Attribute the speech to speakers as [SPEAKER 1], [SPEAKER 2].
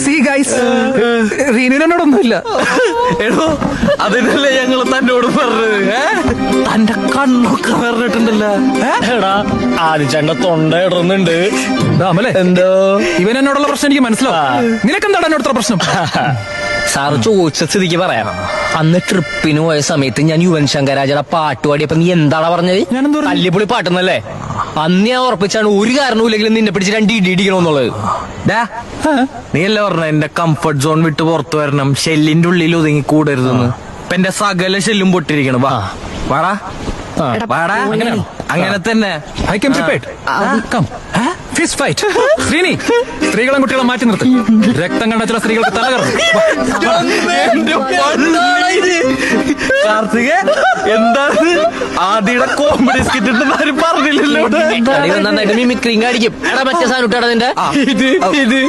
[SPEAKER 1] See guys, റീനുവിനോടൊന്നുമില്ല.
[SPEAKER 2] എടോ അതിനല്ലേ ഞങ്ങൾ തന്നോട് പറഞ്ഞത്. തന്റെ കണ്ണൊക്കെ പറഞ്ഞിട്ടുണ്ടല്ലോ.
[SPEAKER 3] എടാ ആദിച്ചേട്ടന്റെ തൊണ്ട ഇടുന്നുണ്ട്.
[SPEAKER 1] അമലെ,
[SPEAKER 3] എന്തോ
[SPEAKER 1] ഇവൻ എന്നോടുള്ള പ്രശ്നം എനിക്ക് മനസ്സിലാവും. നിനക്കെന്താണ് എന്നോടുള്ള പ്രശ്നം?
[SPEAKER 3] സാറ് ചോദിച്ച സ്ഥിതിക്ക് പറയാം. അന്ന് ട്രിപ്പിന് പോയ സമയത്ത് ഞാൻ യുവൻ ശങ്കർ രാജയുടെ പാട്ട് പാടിയപ്പോ നീ എന്താണ് പറഞ്ഞത്?
[SPEAKER 1] ഞാനെന്താ പറഞ്ഞത്?
[SPEAKER 3] തല്ലിപ്പൊളി പാട്ടെന്നല്ലേ? അന്ന് ഞാൻ ഉറപ്പിച്ചാണ് ഒരു കാരണവുമില്ലെങ്കിലും നിന്നെ പിടിച്ച് 2 ഇടി ഇടിക്കണമെന്നുള്ളത്.
[SPEAKER 2] നീ അല്ലേ പറഞ്ഞ എന്റെ കംഫർട്ട് സോൺ വിട്ട് പുറത്തു വരണം, ഷെല്ലിന്റെ ഉള്ളിൽ ഒതുങ്ങി കൂടരുതെന്ന്. ഇപ്പൊ എന്റെ സകല ഷെല്ലും പൊട്ടിരിക്കണം. വാടാ വാടാ. അങ്ങനെ തന്നെ.
[SPEAKER 1] I came prepared. Come fist fight. Sreeni, സ്ത്രീകളും കുട്ടികളും മാറ്റി നിർത്തും. രക്തം കണ്ട ചില സ്ത്രീകൾക്ക് തലകറങ്ങും.
[SPEAKER 2] കാർത്തിക എന്താണ് ആദ്യയുടെ കോമഡി സ്കിറ്റ് ഉണ്ടെന്ന് ആരും പറഞ്ഞില്ലല്ലോ.
[SPEAKER 3] നന്നായിട്ട് മിമിക്രിങ് അടിക്കും. എടാ മറ്റേ സാധനം ഇട്ടാ നിന്റെ
[SPEAKER 2] ഇത്